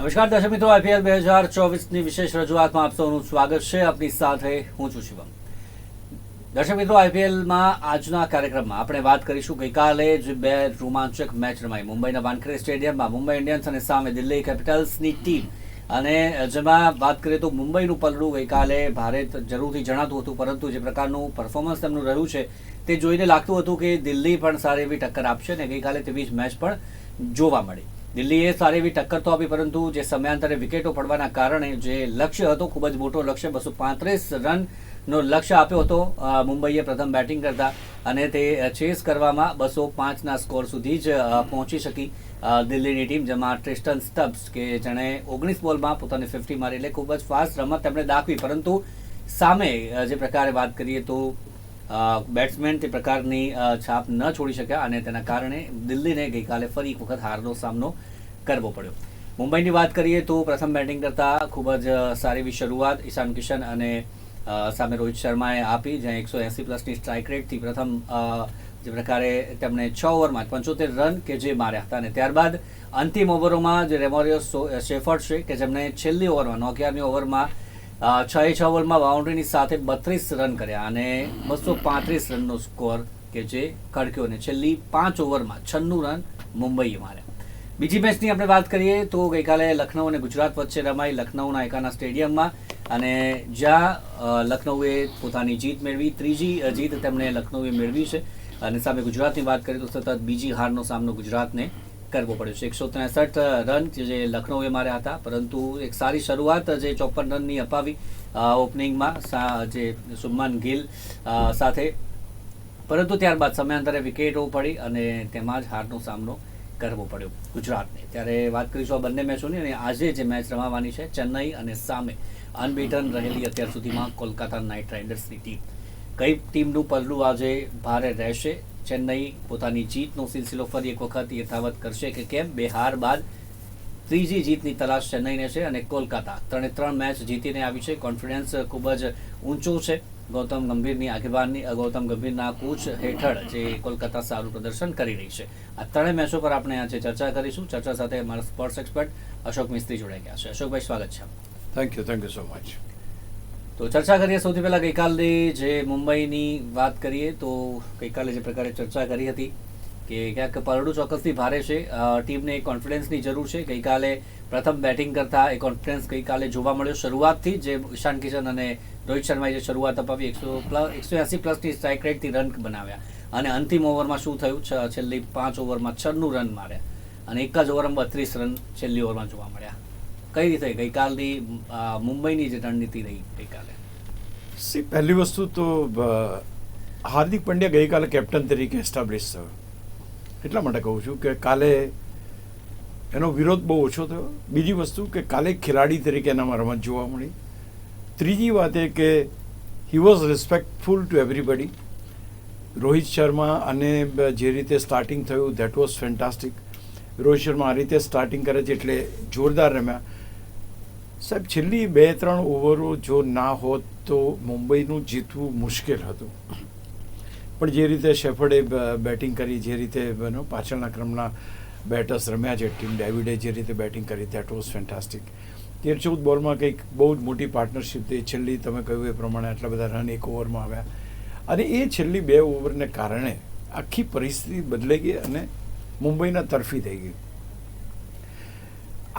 નમસ્કાર દર્શક મિત્રો, IPL 2024ની વિશેષ રજૂઆતમાં આપ સૌનું સ્વાગત છે. આપની સાથે હું છું શિવમ. દર્શક મિત્રો, IPLમાં આજના કાર્યક્રમમાં આપણે વાત કરીશું ગઈકાલે જ બે રોમાંચક મેચ રમાઈ મુંબઈના વાનખેડે સ્ટેડિયમમાં મુંબઈ ઇન્ડિયન્સ અને સામે દિલ્હી કેપિટલ્સની ટીમ. અને જેમાં વાત કરીએ તો મુંબઈનું પલડું ગઈકાલે ભારે જરૂરથી જણાતું હતું, પરંતુ જે પ્રકારનું પરફોર્મન્સ તેમનું રહ્યું છે તે જોઈને લાગતું હતું કે દિલ્હી પણ સારી એવી ટક્કર આપશે અને ગઈકાલે તેવી જ મેચ પણ જોવા મળી. દિલ્હીએ સારી એવી ટક્કર તો આપી, પરંતુ જે સમયાંતરે વિકેટો પડવાના કારણે જે લક્ષ્ય હતો, ખૂબ જ મોટો લક્ષ્ય 235 રનનો લક્ષ્ય આપ્યો હતો મુંબઈએ પ્રથમ બેટિંગ કરતા, અને તે ચેસ કરવામાં 205ના સ્કોર સુધી જ પહોંચી શકી દિલ્હીની ટીમ, જેમાં ટ્રિસ્ટન સ્ટબ્સ કે જેણે 19 બોલમાં પોતાની 50 મારી, એટલે ખૂબ જ ફાસ્ટ રમત તેમણે દાખવી. પરંતુ સામે જે પ્રકારે વાત કરીએ તો બેટ્સમેન તે પ્રકારની છાપ ન છોડી શક્યા અને તેના કારણે દિલ્હીને ગઈકાલે ફરી એક વખત હારનો સામનો કરવો પડ્યો. મુંબઈની વાત કરીએ તો પ્રથમ બેટિંગ કરતા ખૂબ જ સારી એવી શરૂઆત ઈશાન કિશન અને સામે રોહિત શર્માએ આપી, જ્યાં 180 પ્લસની સ્ટ્રાઇક રેટથી પ્રથમ જે પ્રકારે તેમણે 6 ઓવરમાં 75 રન કે જે માર્યા હતા, અને ત્યારબાદ અંતિમ ઓવરોમાં જે રેમોરિયસ શેફર્ડ છે કે જેમણે છેલ્લી ઓવરમાં 11મી ઓવરમાં 6 બોલમાં બાઉન્ડ્રીની સાથે 32 રન કર્યા અને 235 રનનો સ્કોર કે જે ખડક્યો, અને છેલ્લી 5 ઓવરમાં 96 રન મુંબઈએ માર્યા. બીજી મેચની આપણે વાત કરીએ તો ગઈકાલે લખનઉ અને ગુજરાત વચ્ચે રમાઈ લખનઉના એકાના સ્ટેડિયમમાં, અને જ્યાં લખનઉએ પોતાની જીત મેળવી, ત્રીજી જીત તેમણે લખનઉએ મેળવી છે. અને સામે ગુજરાતની વાત કરીએ તો સતત બીજી હારનો સામનો ગુજરાતને કરવો પડ્યો છે. 163 રન જે લખનઉએ માર્યા હતા, પરંતુ એક સારી શરૂઆત જે 54 રનની અપાવી ઓપનિંગમાં જે શુભમન ગિલ સાથે, પરંતુ ત્યારબાદ સમયાંતરે વિકેટો પડી અને તેમાં જ હારનો સામનો કરવો પડ્યો ગુજરાતને. ત્યારે વાત કરીશું આ બંને મેચોની, અને આજે જે મેચ રમાવાની છે ચેન્નઈ અને સામે અનબીટન રહેલી અત્યાર સુધીમાં કોલકાતા નાઇટ રાઇડર્સની ટીમ. કઈ ટીમનું પલડું આજે ભારે રહેશે? ચેન્નઈ પોતાની જીતનો સિલસિલો ફરી એક વખત યથાવત કરશે કે કેમ? બે હાર બાદ ત્રીજી જીતની તલાશ ચેન્નઈને છે, અને કોલકાતા 3 મેચ જીતીને આવી છે. કોન્ફિડન્સ ખૂબ જ ઊંચો છે. ગૌતમ ગંભીરના કોચ હેઠળ જે કોલકાતા સારું પ્રદર્શન કરી રહી છે. આ 3 મેચો પર આપણે આજે ચર્ચા કરીશું. ચર્ચા સાથે અમારા સ્પોર્ટ્સ એક્સપર્ટ અશોક મિસ્ત્રી જોડાઈ ગયા છે. અશોકભાઈ, સ્વાગત છે. Thank you so much. તો ચર્ચા કરીએ સૌથી પહેલાં ગઈકાલની જે મુંબઈની વાત કરીએ તો ગઈકાલે જે પ્રકારે ચર્ચા કરી હતી કે ક્યાંક પલડું ચોક્કસથી ભારે છે, ટીમને કોન્ફિડન્સની જરૂર છે. ગઈકાલે પ્રથમ બેટિંગ કરતા એ કોન્ફિડન્સ ગઈકાલે જોવા મળ્યો શરૂઆતથી. જે ઈશાન કિશન અને રોહિત શર્માએ જે શરૂઆત અપાવી, 180 પ્લસની સ્ટ્રાઇક રેટથી રન બનાવ્યા, અને અંતિમ ઓવરમાં શું થયું, છેલ્લી 5 ઓવરમાં 96 રન માર્યા અને એક જ ઓવરમાં 32 રન છેલ્લી ઓવરમાં જોવા મળ્યા. કઈ રીતે ગઈકાલની મુંબઈની જે રણનીતિ રહી ગઈકાલે? પહેલી વસ્તુ તો હાર્દિક પંડ્યા ગઈકાલે કેપ્ટન તરીકે એસ્ટાબ્લિશ થયો, એટલા માટે કહું છું કે કાલે એનો વિરોધ બહુ ઓછો થયો. બીજી વસ્તુ કે કાલે ખેલાડી તરીકે એનામાં રમત જોવા મળી. ત્રીજી વાત એ કે he was respectful two everybody. Rohit Sharma અને જે રીતે સ્ટાર્ટિંગ થયું that was fantastic. Rohit Sharma આ રીતે સ્ટાર્ટિંગ કરે છે એટલે જોરદાર રમ્યા. સાહેબ, છેલ્લી 2-3 ઓવરો જો ના હોત તો મુંબઈનું જીતવું મુશ્કેલ હતું, પણ જે રીતે શેફર્ડે બેટિંગ કરી, જે રીતે પાછળના ક્રમના બેટર્સ રમ્યા છે, ટીમ ડેવિડે જે રીતે બેટિંગ કરી, ધેટ વોઝ ફેન્ટાસ્ટિક. 13-14 બોલમાં કંઈક બહુ જ મોટી પાર્ટનરશિપ થઈ. છેલ્લી તમે કહ્યું એ પ્રમાણે આટલા બધા રન એક ઓવરમાં આવ્યા, અને એ છેલ્લી 2 ઓવરને કારણે આખી પરિસ્થિતિ બદલાઈ ગઈ અને મુંબઈના તરફી થઈ ગઈ.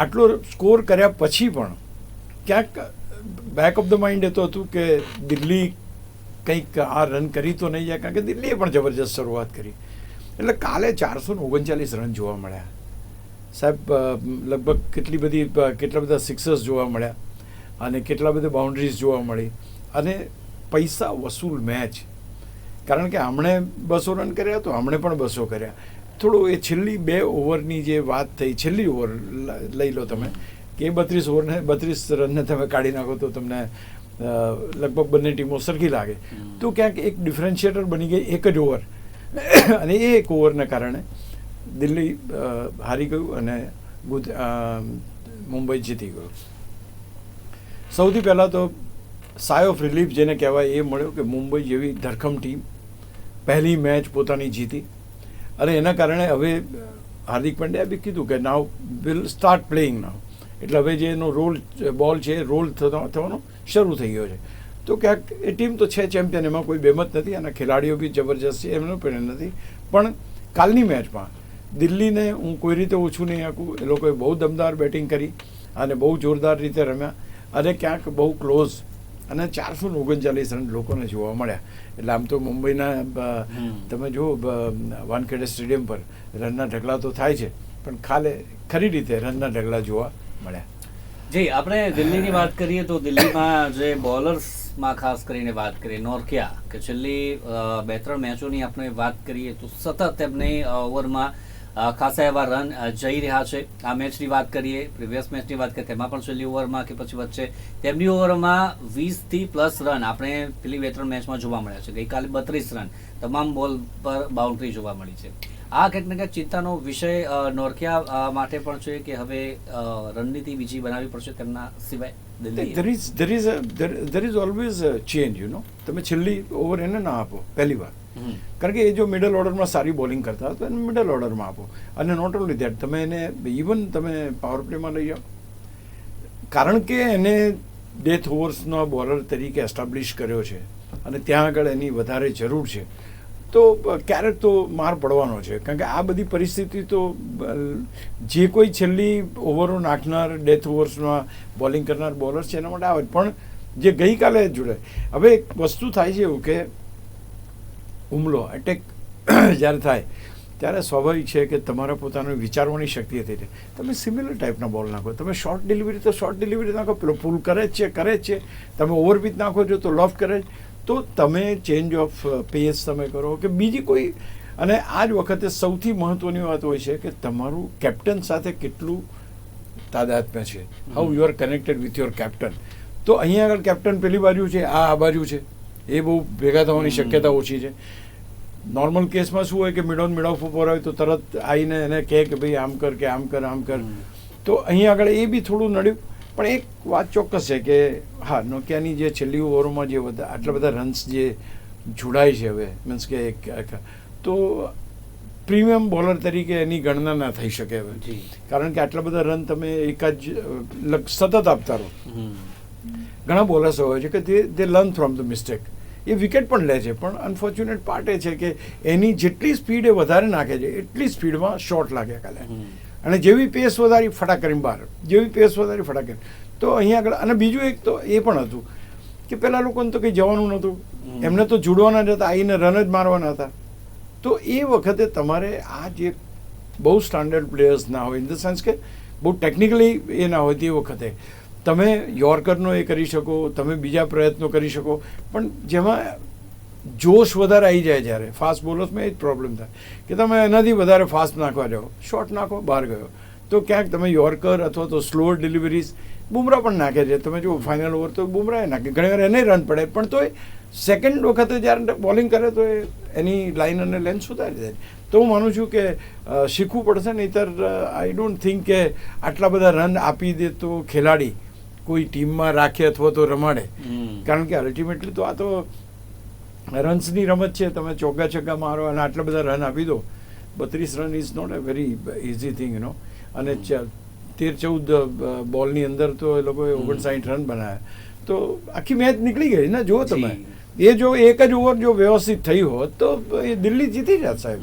આટલો સ્કોર કર્યા પછી પણ ક્યાંક બેક ઓફ ધ માઇન્ડ એ તો હતું કે દિલ્હી કંઈક આ રન કરી તો નહીં જાય, કારણ કે દિલ્હીએ પણ જબરજસ્ત શરૂઆત કરી. એટલે કાલે 439 રન જોવા મળ્યા સાહેબ. લગભગ કેટલા બધા સિક્સર્સ જોવા મળ્યા અને કેટલા બધા બાઉન્ડ્રીઝ જોવા મળી, અને પૈસા વસૂલ મેચ. કારણ કે હમણે 200 રન કર્યા તો હમણે પણ 200 કર્યા. થોડું એ છેલ્લી 2 ઓવરની જે વાત થઈ, છેલ્લી ઓવર લઈ લો તમે કે 32 રનને તમે કાઢી નાખો તો તમને લગભગ બંને ટીમો સરખી લાગે, તો ક્યાંક એક ડિફરન્શિએટર બની ગઈ એક જ ઓવર, અને એ એક ઓવરને કારણે દિલ્હી હારી ગયું અને મુંબઈ જીતી ગયું. સૌથી પહેલાં તો સાય ઓફ રિલીફ જેને કહેવાય એ મળ્યો કે મુંબઈ જેવી ધરખમ ટીમ પહેલી મેચ પોતાની જીતી, અને એના કારણે હવે હાર્દિક પંડ્યાએ બી કીધું કે નાવ વિલ સ્ટાર્ટ પ્લેઇંગ નાવ, એટલે હવે જે એનો બોલ છે એ રોલ થવાનો શરૂ થઈ ગયો છે. તો ક્યાંક એ ટીમ તો છે ચેમ્પિયન, એમાં કોઈ બેમત નથી, અને ખેલાડીઓ બી જબરજસ્ત છે, એમનો પણ નથી. પણ કાલની મેચમાં દિલ્હીને હું કોઈ રીતે ઓછું નહીં આંકું. એ લોકોએ બહુ દમદાર બેટિંગ કરી અને બહુ જોરદાર રીતે રમ્યા, અને ક્યાંક બહુ ક્લોઝ, અને 439 રન લોકોને જોવા મળ્યા. એટલે આમ તો મુંબઈના તમે જુઓ વાનખેડે સ્ટેડિયમ પર રનના ઢગલા તો થાય છે, પણ ખરી રીતે રનના ઢગલા જોવા મળ્યા. જી, આપણે દિલ્હીની વાત કરીએ તો દિલ્હીમાં જે બોલર્સમાં ખાસ કરીને વાત કરીએ, નોર્કિયા કે છેલ્લી 2-3 મેચોની આપણે વાત કરીએ તો સતત તેમની ઓવરમાં ખાસા એવા રન જઈ રહ્યા છે. આ મેચની વાત કરીએ, પ્રીવિયસ મેચની વાત કરીએ, તેમાં પણ છેલ્લી ઓવરમાં કે પછી વચ્ચે તેમની ઓવરમાં 20થી પ્લસ રન આપણે પેલી 2-3 મેચમાં જોવા મળ્યા છે. ગઈકાલે 32 રન તમામ બોલ પર બાઉન્ડ્રી જોવા મળી છે. આ કંઈક ને કંઈક ચિંતાનો વિષય નોર્કિયા માટે પણ છે કે હવે રણનીતિ બીજી બનાવવી પડશે તેમના સિવાય. there is always a change, તમે છેલ્લી ઓવર એને ના આપો પહેલી વાર, કારણ કે એ જો મિડલ ઓર્ડરમાં સારી બોલિંગ કરતા હોય તો એને મિડલ ઓર્ડરમાં આપો. અને નોટ ઓનલી દેટ, તમે એને ઇવન તમે પાવર પ્લેમાં લઈ જાઓ, કારણ કે એને ડેથ ઓવર્સનો બોલર તરીકે એસ્ટાબ્લિશ કર્યો છે અને ત્યાં આગળ એની વધારે જરૂર છે. તો ક્યારેક તો માર પડવાનો છે, કારણ કે આ બધી પરિસ્થિતિ તો જે કોઈ છેલ્લી ઓવરો નાખનાર ડેથ ઓવર્સમાં બોલિંગ કરનાર બોલર છે એના માટે આવે. પણ જે ગઈકાલે જોડે હવે એક વસ્તુ થાય છે એવું કે હુમલો એટેક જ્યારે થાય ત્યારે સ્વાભાવિક છે કે તમારા પોતાનું વિચારવાની શક્તિ હતી, તમે સિમિલર ટાઈપના બોલ નાખો. તમે શોર્ટ ડિલિવરી તો શોર્ટ ડિલિવરી નાખો, પેલો પુલ કરે જ છે. તમે ઓવરપિચ નાખો છો તો લોફ્ટ કરે જ. તો તમે ચેન્જ ઓફ પેસ તમે કરો કે બીજી કોઈ. અને આ જ વખતે સૌથી મહત્ત્વની વાત હોય છે કે તમારું કેપ્ટન સાથે કેટલું તાદાત્મ્ય છે, how you are connected with your captain. તો અહીંયા આગળ કેપ્ટન પેલી બાજુ છે, આ બાજુ છે, એ બહુ ભેગા થવાની શક્યતા ઓછી છે. નોર્મલ કેસમાં શું હોય કે મિડ ઓન મિડ ઓફ ઉપર હોય તો તરત આવીને એને કહે કે ભાઈ આમ કર કે આમ કર આમ કર. તો અહીંયા આગળ એ બી થોડું નડ્યું. પણ એક વાત ચોક્કસ છે કે હા, નોકિયાની જે છેલ્લી ઓવરોમાં જે આટલા બધા રન્સ જે જોડાય છે હવે, મીન્સ કે તો પ્રીમિયમ બોલર તરીકે એની ગણના ના થઈ શકે હવે, કારણ કે આટલા બધા રન તમે એક જ સતત આપતા રહો. ઘણા બોલર્સ હોય છે કે તે learn from the mistake, A wicket પણ લે છે. પણ અનફોર્ચ્યુનેટ પાર્ટ એ છે કે એની જેટલી સ્પીડ એ વધારે નાખે છે એટલી સ્પીડમાં શોટ લાગ્યા કાલે. અને જેવી પેસ વધારી ફટાક કરીને બહાર, જેવી પેસ વધારી ફટાક કરીને. તો અહીંયા આગળ અને બીજું એક તો એ પણ હતું કે પેલા લોકોને તો કંઈ જવાનું નહોતું, એમને તો જોડવાના જ હતા, આવીને રન જ મારવાના હતા. તો એ વખતે તમારે આ જે બહુ સ્ટાન્ડર્ડ પ્લેયર્સ ના હોય, ઇન ધ સેન્સ કે બહુ ટેકનિકલી એ ના હોય, તે વખતે તમે યોર્કરનો એ કરી શકો, તમે બીજા પ્રયત્નો કરી શકો, પણ જેમાં જોશ વધારે આવી જાય જ્યારે ફાસ્ટ બોલર્સમાં એ જ પ્રોબ્લેમ થાય કે તમે એનાથી વધારે ફાસ્ટ નાખવા જાઓ, શોર્ટ નાખો, બહાર ગયો. તો ક્યાંક તમે યોર્કર અથવા તો સ્લોઅર ડિલિવરીઝ બુમરાહ પણ નાખે છે. તમે જો ફાઇનલ ઓવર તો બુમરાહે નાખે, ઘણી વાર એને રન પડે, પણ તો એ સેકન્ડ વખતે જ્યારે બોલિંગ કરે તો એની લાઇન અને લેન્થ સુધારી જાય. તો હું માનું છું કે શીખવું પડશે, નહીંતર આઈ ડોન્ટ થિંક કે આટલા બધા રન આપી દે તો ખેલાડી કોઈ ટીમમાં રાખે અથવા તો રમાડે. કારણ કે અલ્ટિમેટલી તો આ તો રન્સની રમત છે. તમે ચોગ્ગા છગ્ગા મારો અને આટલા બધા રન આપી દો. 32 run is not a very easy thing, અને 13-14 બોલની અંદર તો એ લોકોએ 59 રન બનાવ્યા. તો આખી મેચ નીકળી ગઈ ને. જુઓ તમે, એ જો એક જ ઓવર જો વ્યવસ્થિત થઈ હોત તો એ દિલ્હી જીતી જાત સાહેબ.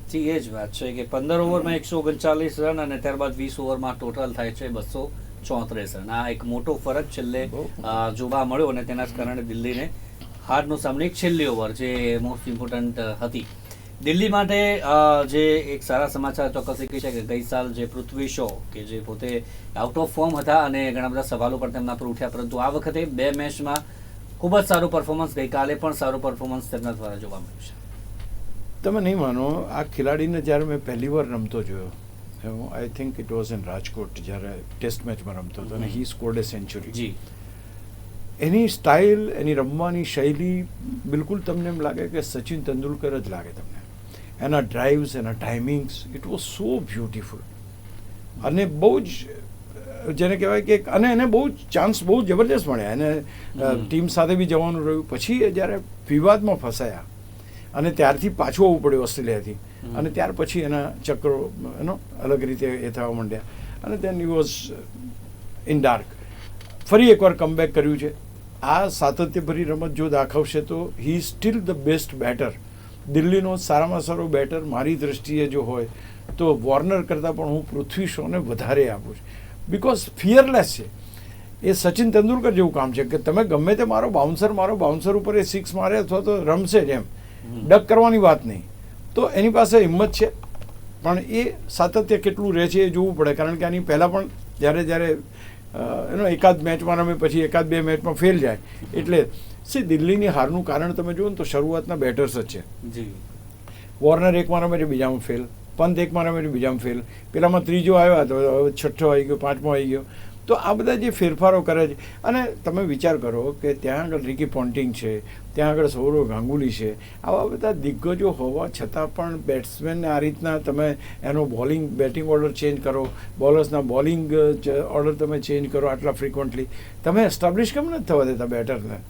જી, એ જ વાત છે કે 15 ઓવરમાં 139 રન અને ત્યારબાદ 20 ઓવરમાં ટોટલ થાય છે 234 રન. આ એક મોટો ફરક છેલ્લે જોવા મળ્યો અને તેના જ કારણે દિલ્હીને હારનો સામનો, એક છેલ્લી ઓવર જે મોસ્ટ ઇમ્પોર્ટન્ટ હતી દિલ્હી માટે. જે એક સારા સમાચાર ચોક્કસ એ કહી છે કે ગઈ સાલ જે પૃથ્વી શો કે જે પોતે આઉટ ઓફ ફોર્મ હતા અને ઘણા બધા સવાલો પણ તેમના પર ઉઠ્યા, પરંતુ આ વખતે 2 મેચમાં ખૂબ જ સારું પરફોર્મન્સ, ગઈકાલે પણ સારું પરફોર્મન્સ તેમના દ્વારા જોવા મળ્યું છે. તમે નહીં માનો, આ ખેલાડીને જ્યારે મેં પહેલી વાર રમતો જોયો, I think it was in Rajkot, જ્યારે ટેસ્ટ મેચમાં રમતો હતો અને હી સ્કોર્ડ એ સેન્ચુરી. જી, એની સ્ટાઇલ, એની રમવાની શૈલી બિલકુલ તમને એમ લાગે કે સચિન તેંડુલકર જ લાગે તમને. એના ડ્રાઇવ્સ, એના timings, it was so beautiful. અને બહુ જ જેને કહેવાય કે, અને એને બહુ ચાન્સ બહુ જબરદસ્ત મળ્યા. એને ટીમ સાથે બી જવાનું રહ્યું. પછી જ્યારે વિવાદમાં ફસાયા અને ત્યારથી પાછું આવવું પડ્યું ઓસ્ટ્રેલિયાથી, અને ત્યાર પછી એના ચક્રો અલગ રીતે એ થવા માંડ્યા. અને દેન હી વોઝ ઇન ડાર્ક. ફરી એકવાર કમબેક કર્યું છે. આ સાતત્યભરી રમત જો દાખવશે તો હી સ્ટીલ ધ બેસ્ટ બેટર. દિલ્હીનો સારામાં સારો બેટર મારી દૃષ્ટિએ જો હોય તો વોર્નર કરતાં પણ હું પૃથ્વી શોને વધારે આપું છું. બિકોઝ ફિયરલેસ છે. એ સચિન તેંડુલકર જેવું કામ છે કે તમે ગમે તે મારો બાઉન્સર ઉપર એ સિક્સ મારે અથવા તો રમશે જ એમ, ડક કરવાની વાત નહીં. તો એની પાસે હિંમત છે, પણ એ સાતત્ય કેટલું રહે છે એ જોવું પડે. કારણ કે આની પહેલાં પણ જ્યારે એનો એકાદ મેચમાં રમે પછી એકાદ બે મેચમાં ફેલ જાય. એટલે દિલ્હીની હારનું કારણ તમે જુઓ ને તો શરૂઆતના બેટર્સ જ છે. વોર્નર એકમાં રમે છે, બીજામાં ફેલ. પંત એકમાં રમે છે, બીજામાં ફેલ. પેલામાં ત્રીજો આવ્યો તો હવે છઠ્ઠો આવી ગયો, પાંચમો આવી ગયો. તો આ બધા જે ફેરફારો કરે છે, અને તમે વિચાર કરો કે ત્યાં આગળ રિકી પોન્ટિંગ છે, ત્યાં આગળ સૌરવ ગાંગુલી છે, આવા બધા દિગ્ગજો હોવા છતાં પણ બેટ્સમેનને આ રીતના તમે એનો બેટિંગ ઓર્ડર ચેન્જ કરો, બોલર્સના બોલિંગ ઓર્ડર તમે ચેન્જ કરો આટલા ફ્રિકવન્ટલી, તમે એસ્ટાબ્લિશ કેમ નથી થવા દેતા બેટરને?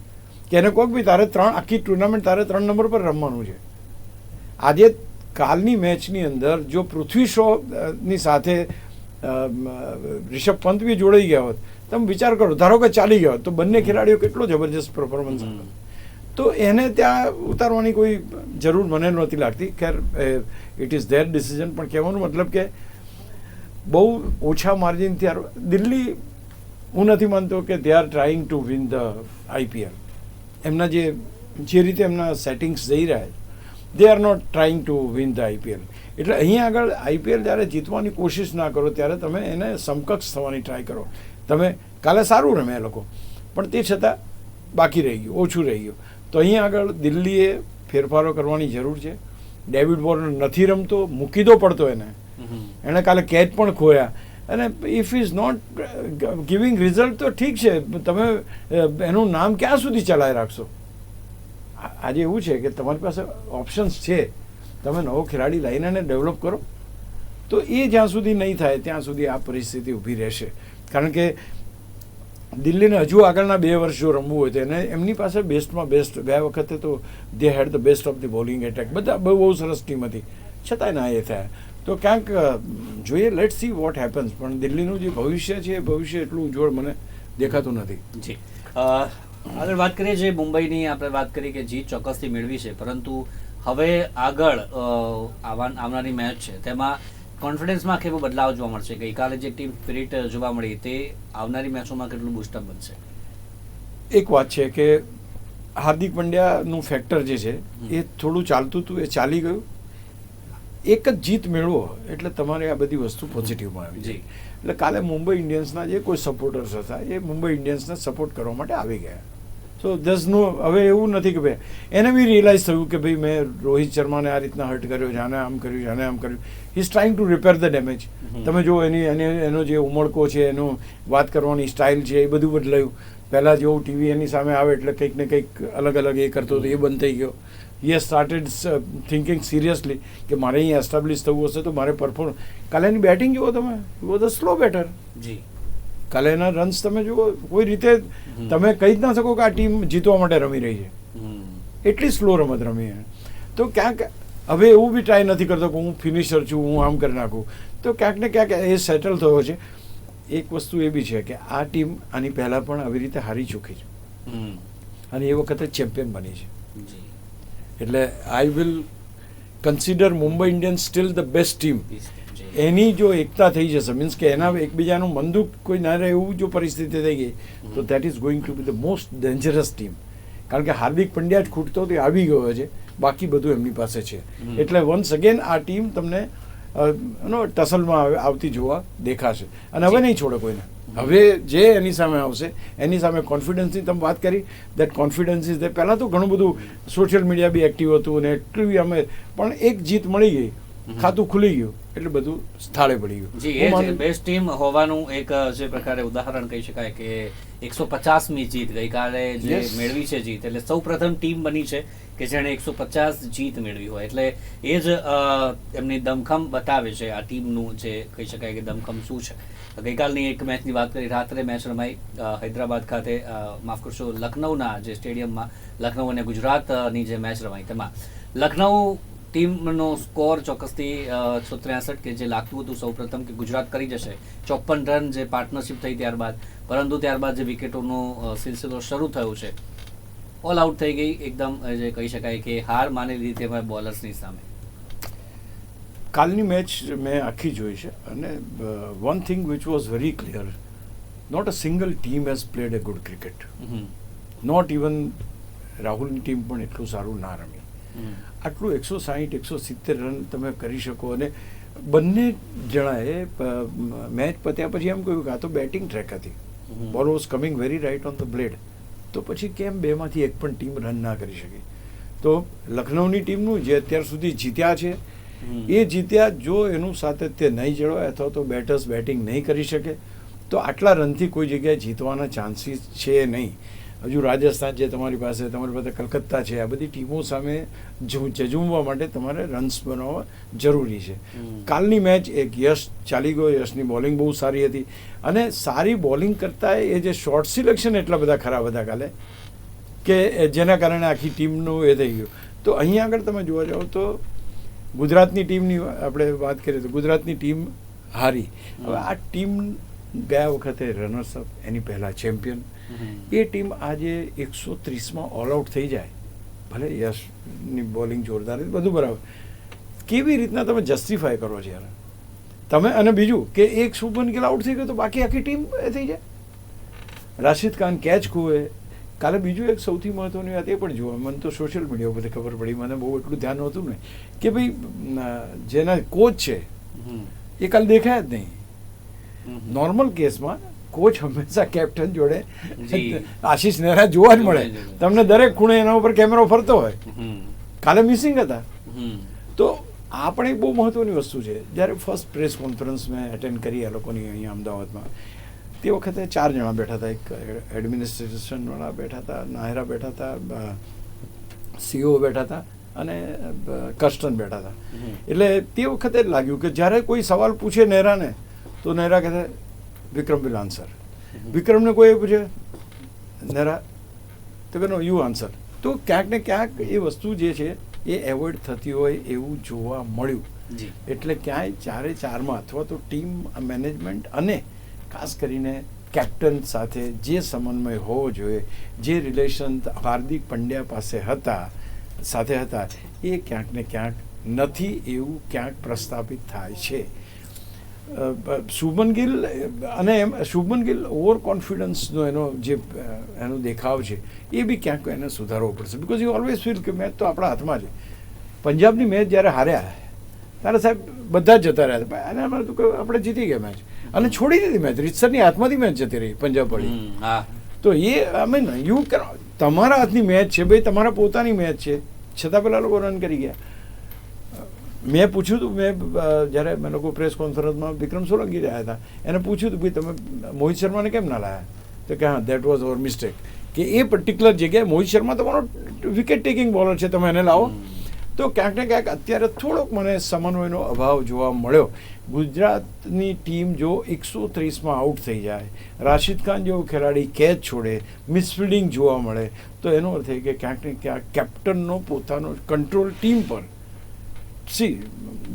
કે એને કહો કે ભાઈ તારે આખી ટુર્નામેન્ટ તારે 3 નંબર પર રમવાનું છે. આજે કાલની મેચની અંદર જો પૃથ્વી શોની સાથે રિષભ પંત બી જોડાઈ ગયા હોત, તમે વિચાર કરો, ધારો કે ચાલી ગયા હોત, તો બંને ખેલાડીઓ કેટલો જબરજસ્ત પરફોર્મન્સ આપે. તો એને ત્યાં ઉતારવાની કોઈ જરૂર મને નહોતી લાગતી. ખેર ઇટ ઇઝ ધેર ડિસિઝન. પણ કહેવાનો મતલબ કે બહુ ઓછા માર્જિનથી દિલ્હી, હું નથી માનતો કે they are trying to win the IPL. એમના જે રીતે એમના સેટિંગ્સ જઈ રહ્યા છે, they are not trying to win the IPL. એટલે અહીંયા આગળ IPL જ્યારે જીતવાની કોશિશ ના કરો ત્યારે તમે એને સમકક્ષ થવાની ટ્રાય કરો. તમે કાલે સારું રમે એ લોકો, પણ તે છતાં બાકી રહી ગયું, ઓછું રહી ગયું. તો અહીંયા આગળ દિલ્હીએ ફેરફારો કરવાની જરૂર છે. ડેવિડ વોર્નર નથી રમતો, મૂકી દો પડતો એને. એણે કાલે કેચ પણ ખોયા. અને if is not giving result તો ઠીક છે, તમે એનું નામ ક્યાં સુધી ચલાવી રાખશો? આજે એવું છે કે તમારી પાસે ઓપ્શન્સ છે, તમે નવો ખેલાડી લઈને એને ડેવલપ કરો. તો એ જ્યાં સુધી નહીં થાય ત્યાં સુધી આ પરિસ્થિતિ ઊભી રહેશે. કારણ કે દિલ્હીને હજુ આગળના 2 વર્ષ જો રમવું હોય તો એને એમની પાસે બેસ્ટમાં બેસ્ટ, ગયા વખતે તો they had the best of the bowling attack, બધા બહુ સરસ ટીમ હતી, છતાંય ના એ થયા. તો ક્યાંક જોઈએ, લેટ સી વોટ હેપન્સ. પણ દિલ્હીનું જે ભવિષ્ય છે એ ભવિષ્ય એટલું ઉજ્જવળ મને દેખાતું નથી. જી, આગળ વાત કરીએ જે મુંબઈની આપણે વાત કરી કે જીત ચોક્કસથી મેળવી છે, પરંતુ હવે આગળ આવનારી મેચ છે તેમાં કોન્ફિડન્સમાં કેવો બદલાવ જોવા મળશે? ગઈકાલે જે ટીમ સ્પિરિટ જોવા મળી તે આવનારી મેચોમાં કેટલું બૂસ્ટઅપ બનશે? એક વાત છે કે હાર્દિક પંડ્યાનું ફેક્ટર જે છે એ થોડું ચાલતું હતું, એ ચાલી ગયું. એક જ જીત મેળવો એટલે તમારે આ બધી વસ્તુ પોઝિટિવમાં આવી જાય. એટલે કાલે મુંબઈ ઇન્ડિયન્સના જે કોઈ સપોર્ટર્સ હતા એ મુંબઈ ઇન્ડિયન્સને સપોર્ટ કરવા માટે આવી ગયા. સો હવે એવું નથી કે ભાઈ એને બી રિયલાઇઝ થયું કે ભાઈ મેં રોહિત શર્માને આ રીતના હર્ટ કર્યો, જાને આમ કર્યું, જાને આમ કર્યું. He is trying to repair the damage. તમે જો એનો જે ઉમળકો છે, એનો વાત કરવાની સ્ટાઇલ છે, એ બધું બદલાયું. પહેલાં જેવું ટીવી એની સામે આવે એટલે કંઈક ને કંઈક અલગ અલગ એ કરતો હતો, એ બંધ થઈ ગયો. He has started thinking seriously કે મારે અહીંયા એસ્ટાબ્લિશ થવું હશે તો મારે પરફોર્મ. કાલે એની બેટિંગ જુઓ તમે, વોઝ અ સ્લો બેટર. જી, કાલે એના રન્સ તમે જુઓ, કોઈ રીતે તમે કહી જ ના શકો કે આ ટીમ જીતવા માટે રમી રહી છે. એટલી સ્લો રમત રમી. તો ક્યાંક હવે એવું બી ટ્રાય નથી કરતો કે હું ફિનિશર છું, હું આમ કરી નાખું. તો ક્યાંક ને ક્યાંક એ સેટલ થયો છે. એક વસ્તુ એ બી છે કે આ ટીમ આની પહેલાં પણ આવી રીતે હારી ચૂકી છે અને એ વખતે ચેમ્પિયન બની છે. એટલે I will consider Mumbai Indians still the best team. એની જો એકતા થઈ જશે, મીન્સ કે એના એકબીજાનું બંદૂક કોઈ ના રહે એવું જો પરિસ્થિતિ થઈ ગઈ તો that is going to B the most dangerous team. કારણ કે હાર્દિક પંડ્યા જ ખૂટતો તે આવી ગયો છે, બાકી બધું એમની પાસે છે. એટલે વન્સ અગેન આ ટીમ તમને ટસલમાં આવતી જોવા દેખાશે. અને હવે નહીં છોડે કોઈને. હવે જે એની સામે આવશે એની સામે કોન્ફિડન્સની તમે વાત કરી, દેટ કોન્ફિડન્સ ઇઝ પહેલાં તો ઘણું બધું સોશિયલ મીડિયા બી એક્ટિવ હતું અને એટલું અમે પણ એક જીત મળી ગઈ, ખાતું ખુલી ગયું એટલે બધું સ્થળે પડી ગયું. જી, એ બેસ્ટ ટીમ હોવાનું એક જે પ્રકારે ઉદાહરણ કહી શકાય કે 150મી જીત ગઈકાલે જે મેળવી છે જીત, એટલે સૌ પ્રથમ ટીમ બની છે કે જેણે 150 જીત મેળવી હોય. એટલે એ જ એમની દમખમ બતાવે છે આ ટીમનું, જે કહી શકાય કે દમખમ શું છે. ગઈકાલની એક મેચની વાત કરી, રાત્રે મેચ રમાઈ હૈદરાબાદ ખાતે, માફ કરશો, લખનૌના જે સ્ટેડિયમમાં લખનૌ અને ગુજરાતની જે મેચ રમાઈ તેમાં લખનૌ ટીમનો સ્કોર ચોક્કસથી 163 કે જે લાગતું હતું સૌપ્રથમ કે ગુજરાત કરી જશે, 54 રન જે પાર્ટનરશિપ થઈ ત્યારબાદ, પરંતુ ત્યારબાદ જે વિકેટોનો સિલસિલો શરૂ થયો છે, ઓલ આઉટ થઈ ગઈ એકદમ, જે કહી શકાય કે હાર માની લીધી તેમાં બોલર્સની સામે. કાલની મેચ મેં આખી જોઈ છે અને one thing which was very clear, not a single team has played a good cricket. Not even રાહુલની ટીમ પણ એટલું સારું ના રમી. આટલું 160-170 રન તમે કરી શકો અને બંને જણાએ મેચ પત્યા પછી એમ કહ્યું કે આ તો બેટિંગ ટ્રેક હતી, ball was coming very right on the blade, તો પછી કેમ બેમાંથી એક પણ ટીમ રન ના કરી શકી? તો લખનૌની ટીમનું જે અત્યાર સુધી જીત્યા છે એ જીત્યા, જો એનું સાતત્ય નહીં જળવાય અથવા તો બેટર્સ બેટિંગ નહીં કરી શકે તો આટલા રનથી કોઈ જગ્યાએ જીતવાના ચાન્સીસ છે નહીં. હજુ રાજસ્થાન છે તમારી પાસે કલકત્તા છે, આ બધી ટીમો સામે ઝઝૂમવા માટે તમારે રન્સ બનાવવા જરૂરી છે. કાલની મેચ એક યશ ચાલી ગયો, યશની બોલિંગ બહુ સારી હતી અને સારી બોલિંગ કરતાં એ જે શોર્ટ સિલેક્શન એટલા બધા ખરાબ હતા કાલે કે જેના કારણે આખી ટીમનું એ થઈ ગયું. તો અહીંયા આગળ તમે જોવા જાઓ તો ગુજરાતની ટીમની આપણે વાત કરીએ તો ગુજરાતની ટીમ હારી. હવે આ ટીમ ગયા વખતે રનર્સઅપ, એની પહેલાં ચેમ્પિયન, એ ટીમ આજે 130માં ઓલ આઉટ થઈ જાય, ભલે યશની બોલિંગ જોરદાર હતી, બધું બરાબર, કેવી રીતના તમે જસ્ટિફાય કરો છો યાર તમે? અને બીજું કે એક શુભમન ગિલ આઉટ થઈ ગયો તો બાકી આખી ટીમ એ થઈ જાય. રાશિદ ખાન કેચ ખોએ. કાલે બીજું એક સૌથી મહત્વની વાત એ પણ જોવા, મને તો સોશિયલ મીડિયા ઉપરથી ખબર પડી, મને બહુ એટલું ધ્યાન નહોતું ને કે ભાઈ જેના કોચ છે એ કાલે દેખાયા જ નહીં. નોર્મલ કેસમાં કોચ હંમેશા કેપ્ટન જોડે આશીષ નેહરા જોવા જ મળે, તમને દરેક ખૂણે એના ઉપર કેમેરો ફરતો હોય. કાલે મિસિંગ હતા. તો આ પણ એક બહુ મહત્વની વસ્તુ છે. જ્યારે ફર્સ્ટ પ્રેસ કોન્ફરન્સ મેં એટેન્ડ કરી આ લોકોની અહીંયા અમદાવાદમાં, તે વખતે 4 જણા બેઠા હતા. એક એડમિનિસ્ટ્રેશનવાળા બેઠા હતા, નાયરા બેઠા હતા, સીઓ બેઠા હતા અને કસ્ટન બેઠા હતા. એટલે તે વખતે જ લાગ્યું કે જ્યારે કોઈ સવાલ પૂછે નેહરાને તો નેહરા કહેતા વિક્રમ વિલ આન્સર. વિક્રમને કોઈ પૂછે નેહરા તો કે નો યુ આન્સર. તો ક્યાંક ને ક્યાંક એ વસ્તુ જે છે એ એવોઇડ થતી હોય એવું જોવા મળ્યું. એટલે ક્યાંય 4-4માં અથવા તો ટીમ મેનેજમેન્ટ અને ખાસ કરીને કેપ્ટન સાથે જે સમન્વય હોવો જોઈએ, જે રિલેશન હાર્દિક પંડ્યા પાસે સાથે હતા, એ ક્યાંક ને ક્યાંક નથી એવું ક્યાંક પ્રસ્થાપિત થાય છે. શુભમન ગિલ અને શુભમન ગિલ ઓવર કોન્ફિડન્સનો એનો દેખાવ છે એ બી ક્યાંક એને સુધારવો પડશે. બિકોઝ યુ ઓલવેઝ ફીલ કે મેચ તો આપણા હાથમાં છે. પંજાબની મેચ જ્યારે હાર્યા ત્યારે સાહેબ બધા જ જતા રહ્યા હતા અને અમારે તો આપણે જીતી ગયા મેચ અને છોડી દીધી મેચ. રીતસરની હાથમાંથી મેચ જતી રહી પંજાબ પડી. તો એ અમે યુ તમારા હાથની મેચ છે ભાઈ, તમારા પોતાની મેચ છે, છતાં પેલા લોકો રન કરી ગયા. મેં પૂછ્યું હતું, જ્યારે મેં લોકો પ્રેસ કોન્ફરન્સમાં વિક્રમ સોલંકી રહ્યા હતા, એને પૂછ્યું હતું ભાઈ તમે મોહિત શર્માને કેમ ના લાયા? તો કે હા દેટ વોઝ અવર મિસ્ટેક, કે એ પર્ટિક્યુલર જગ્યાએ મોહિત શર્મા તમારો વિકેટ ટેકિંગ બોલર છે, તમે એને લાવો. તો ક્યાંક ને ક્યાંક અત્યારે થોડોક મને સમન્વયનો અભાવ જોવા મળ્યો. ગુજરાતની ટીમ જો 130માં આઉટ થઈ જાય, રાશિદ ખાન જેવો ખેલાડી કેચ છોડે, મિસફિલ્ડિંગ જોવા મળે, તો એનો અર્થ એ કે ક્યાંક ને ક્યાંક કેપ્ટનનો પોતાનો કંટ્રોલ ટીમ પર.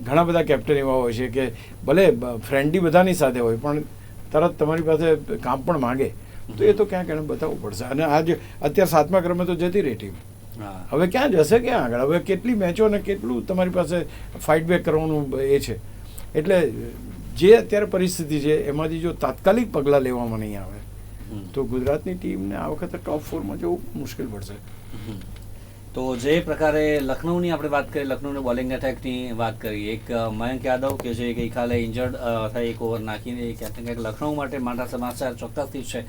ઘણા બધા કેપ્ટન એવા હોય છે કે ભલે ફ્રેન્ડલી બધાની સાથે હોય પણ તરત તમારી પાસે કામ પણ માંગે, તો એ તો ક્યાંક એને બતાવવું પડશે. અને આજે અત્યારે 7મા ક્રમે તો જતી રહી ટીમ, હવે ક્યાં જશે, ક્યાં આગળ? હવે કેટલી મેચો અને કેટલું તમારી પાસે ફાઇટ બેક કરવાનું એ છે. એટલે જે અત્યારે પરિસ્થિતિ છે એમાંથી જો તાત્કાલિક પગલાં લેવામાં નહીં આવે તો ગુજરાતની ટીમને આ વખતે ટોપ 4માં જવું મુશ્કેલ પડશે. તો જે પ્રકારે લખનૌની આપણે વાત કરીએ, લખનૌની બોલિંગ એટેકની વાત કરીએ, એક મયંક યાદવ કે જે ગઈકાલે ઇન્જર્ડ થઈ, એક ઓવર નાખીને ક્યાંક ને ક્યાંક લખનૌ માટે માટા સમાચાર ચોક્કસથી છે.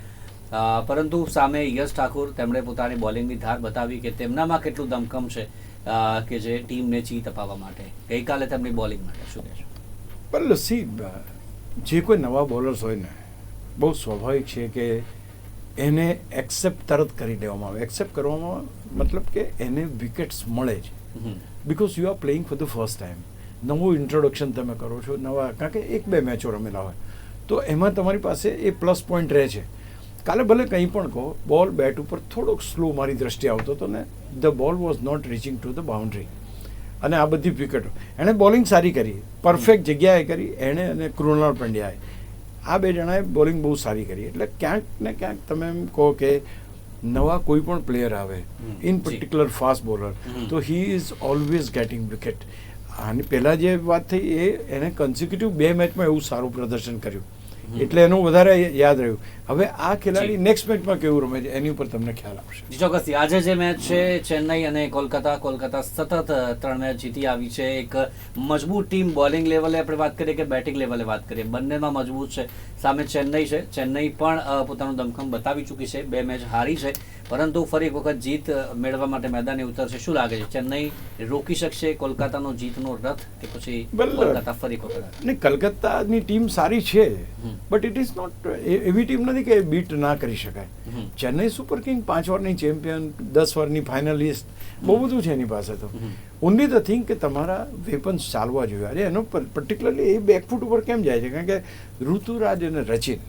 પરંતુ સામે યશ ઠાકુર, તેમણે પોતાની બોલિંગની ધાર બતાવી કે તેમનામાં કેટલું દમખમ છે કે જે ટીમને જીત અપાવવા માટે. ગઈકાલે તેમની બોલિંગ માટે શું કહેશો? પણ સી, જે કોઈ નવા બોલર્સ હોય ને, બહુ સ્વાભાવિક છે કે એને એક્સેપ્ટ તરત કરી દેવામાં આવે. એક્સેપ્ટ કરવામાં મતલબ કે એને વિકેટ્સ મળે જ, because you are playing for the first time. નવું ઇન્ટ્રોડક્શન તમે કરો છો, નવા, કારણ કે 1-2 મેચો રમેલા હોય તો એમાં તમારી પાસે એ પ્લસ પોઈન્ટ રહે છે. કાલે ભલે કંઈ પણ કહો, બોલ બેટ ઉપર થોડોક સ્લો મારી દ્રષ્ટિએ આવતો હતો ને the ball was not reaching to the boundary. અને આ બધી વિકેટો એણે બોલિંગ સારી કરી, પરફેક્ટ જગ્યાએ કરી એણે અને કૃણાલ પંડ્યાએ. આ બે જણાએ બોલિંગ બહુ સારી કરી. એટલે ક્યાંક ને ક્યાંક તમે એમ કહો કે નવા કોઈ પણ પ્લેયર આવે ઇન પર્ટિક્યુલર ફાસ્ટ બોલર તો he is always getting wicket. આની પહેલાં જે વાત થઈ એને કન્સિક્યુટિવ 2 મેચમાં એવું સારું પ્રદર્શન કર્યું એટલે એનું વધારે યાદ રહ્યું. હવે આ ખેલાડી નેક્સ્ટ મેચમાં કેવું રમે છે એની ઉપર તમને ખ્યાલ આવશે. ચોક્કસથી આજે જે મેચ છે ચેન્નઈ અને કોલકાતા સતત 3 મેચ જીતી આવી છે. એક મજબૂત ટીમ, બોલિંગ લેવલે આપણે વાત કરીએ કે બેટિંગ લેવલે વાત કરીએ, બંનેમાં મજબૂત છે. સામે ચેન્નઈ છે, ચેન્નઈ પણ પોતાનું દમખમ બતાવી ચૂકી છે, 2 મેચ હારી છે, પરંતુ ફરી એક વખત જીત મેળવવા માટે મેદાને ઉતરશે. શું લાગે છે, ચેન્નઈ રોકી શકશે કોલકાતાનો જીતનો રથ કે પછી કોલકાતા ફરી એક વખત? નહીં, કલકત્તાની ટીમ સારી છે બટ ઇટ ઇઝ નોટ એવી ટીમ નથી કે બીટ ના કરી શકાય. ચેન્નઈ સુપર કિંગ 5 વારની ચેમ્પિયન, 10 વારની ફાઇનલિસ્ટ, બહુ બધું છે એની પાસે. તો ઓનલી ધ થિંગ કે તમારા વેપન્સ ચાલવા જોઈએ. અરે એનો પર્ટિક્યુલરલી એ બેકફૂટ ઉપર કેમ જાય છે? કારણ કે ઋતુરાજ અને રચિન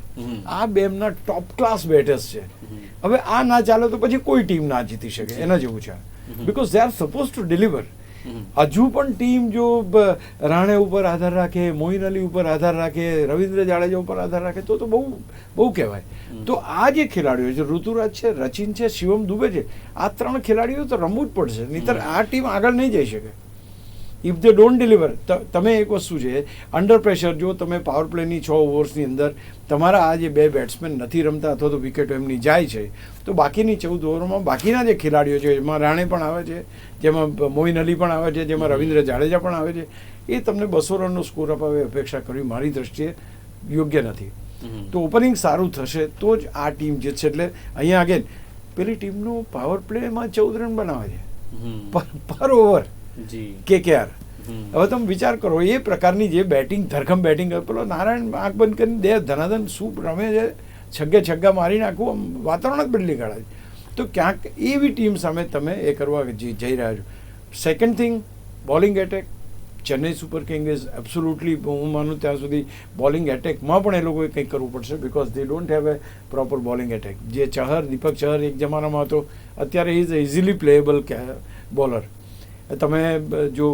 આ બે એમના ટોપ ક્લાસ બેટર્સ છે. હવે આ ના ચાલે તો પછી કોઈ ટીમ ના જીતી શકે, એના જેવું છે. Because they are suppose to deliver. હજુ પણ ટીમ જો રાણે ઉપર આધાર રાખે, મોઇન અલી ઉપર આધાર રાખે, રવિન્દ્ર જાડેજા ઉપર આધાર રાખે તો બહુ બહુ કહેવાય. તો આ જે ખેલાડીઓ છે, ઋતુરાજ છે, રચિન છે, શિવમ દુબે છે, આ 3 ખેલાડીઓ તો રમવું જ પડશે, નહીંતર આ ટીમ આગળ નહીં જઈ શકે. If they don't deliver. તમે એક વસ્તુ છે, અંડર પ્રેશર જો તમે પાવર પ્લેની 6 ઓવર્સની અંદર તમારા આ જે 2 બેટ્સમેન નથી રમતા અથવા તો વિકેટો એમની જાય છે તો બાકીની 14 ઓવરોમાં બાકીના જે ખેલાડીઓ છે, જેમાં રાણે પણ આવે છે, જેમાં મોઇન અલી પણ આવે છે, જેમાં રવિન્દ્ર જાડેજા પણ આવે છે, એ તમને 200 રનનો સ્કોર અપાવે અપેક્ષા કરવી મારી દ્રષ્ટિએ યોગ્ય નથી. તો ઓપનિંગ સારું થશે તો જ આ ટીમ જીતશે. એટલે અહીંયા અગેન પેલી ટીમનો પાવર પ્લેમાં 14 રન બનાવે છે પર ઓવર KKR. હવે તમે વિચાર કરો એ પ્રકારની જે બેટિંગ, ધરખમ બેટિંગ, પેલો નારાયણ આંખ બંધ કરીને ધનાધન શું રમે છે, છગ્ગા મારીને આખું વાતાવરણ જ બદલી કાઢે છે. તો ક્યાંક એવી ટીમ સામે તમે એ કરવા જઈ રહ્યા છો. Second thing, bowling attack. Chennai Super king is absolutely, હું માનું ત્યાં સુધી બોલિંગ એટેકમાં પણ એ લોકોએ કંઈક કરવું પડશે because they don't have a proper bowling attack. જે દીપક ચહર એક જમાનામાં હતો, અત્યારે ઇઝ ઇઝીલી પ્લેએબલ બોલર. તમે જો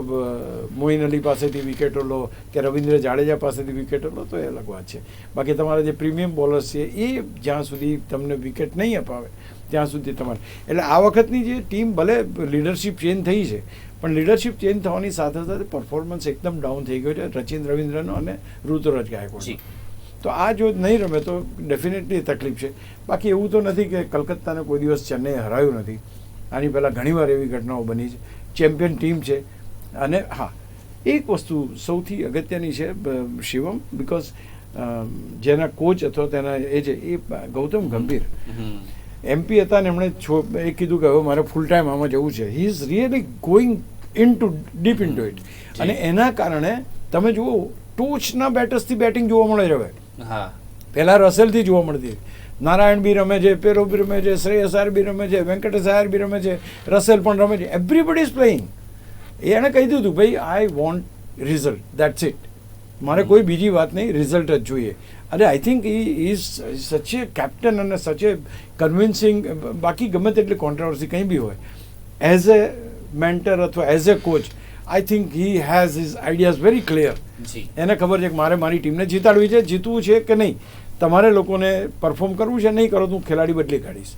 મોઇન અલી પાસેથી વિકેટો લો કે રવિન્દ્ર જાડેજા પાસેથી વિકેટો લો તો એ અલગ વાત છે. બાકી તમારા જે પ્રીમિયમ બોલર્સ છે એ જ્યાં સુધી તમને વિકેટ નહીં અપાવે ત્યાં સુધી તમારે, એટલે આ વખતની જે ટીમ ભલે લીડરશિપ ચેન્જ થઈ છે પણ લીડરશિપ ચેન્જ થવાની સાથે સાથે પરફોર્મન્સ એકદમ ડાઉન થઈ ગયો છે રચિન રવિન્દ્રનો અને ઋતુરાજ ગાયકવાડ. તો આ જો નહીં રમે તો ડેફિનેટલી તકલીફ છે. બાકી એવું તો નથી કે કલકત્તાને કોઈ દિવસ ચેન્નઈ હરાયું નથી. આની પહેલાં ઘણીવાર એવી ઘટનાઓ બની છે. ચેમ્પિયન ટીમ છે. અને હા, એક વસ્તુ સૌથી અગત્યની છે શિવમ, બિકોઝ જેના કોચ અથવા તેના એ છે એ ગૌતમ ગંભીર MP હતા ને એમણે એ કીધું કે હવે મારે ફૂલ ટાઈમ આમાં જવું છે. He is really going deep into it. અને એના કારણે તમે જુઓ ટોચના બેટર્સથી બેટિંગ જોવા મળે છે હવે. પહેલાં રસેલથી જોવા મળતી, નારાયણ બી રમે છે, પેરો બી રમે છે, શ્રેયસ આયર બી રમે છે, વેંકટેશ આયર બી રમે છે, રસેલ પણ રમે છે. Everybody is playing. એણે કહી દીધું ભાઈ I want result, that's it. મારે કોઈ બીજી વાત નહીં, રિઝલ્ટ જ જોઈએ. અને આઈ થિંક ઇઝ સચ એ કેપ્ટન અને સચ એ કન્વિન્સિંગ. બાકી ગમે તેટલી કોન્ટ્રાવર્સી કંઈ બી હોય, એઝ એ મેન્ટર અથવા as a coach I think he has his ideas very clear. એને ખબર છે કે મારે મારી ટીમને જીતાડવી છે, જીતવું છે કે નહીં, તમારે લોકોને પરફોર્મ કરવું છે, નહીં કરો તો હું ખેલાડી બદલી કાઢીશ.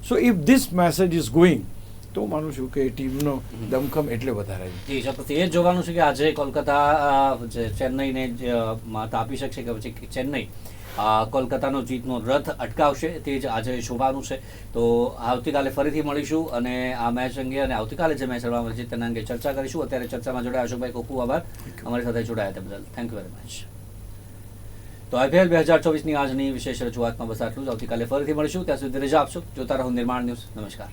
So if this message is going તો હું માનું છું કે ટીમનો દમખમ એટલે વધારે છે. એ જ જોવાનું છે કે આજે કોલકાતા ચેન્નઈને માત આપી શકશે કે પછી ચેન્નઈ કોલકાતાનો જીતનો રથ અટકાવશે, તે જ આજે જોવાનું છે. તો આવતીકાલે ફરીથી મળીશું અને આ મેચ અંગે અને આવતીકાલે જે મેચ રમવામાં છે તેના અંગે ચર્ચા કરીશું. અત્યારે ચર્ચામાં જોડાયા અશોકભાઈ, ખૂબ ખૂબ આભાર અમારી સાથે જોડાયા તે બદલ. Thank you very much. તો IPL 2024ની આજની વિશેષ રજૂઆતમાં બસ આટલું જ. આવતીકાલે ફરીથી મળીશું, ત્યાં સુધી રજા આપશો. જોતા રહો નિર્માણ ન્યૂઝ. નમસ્કાર.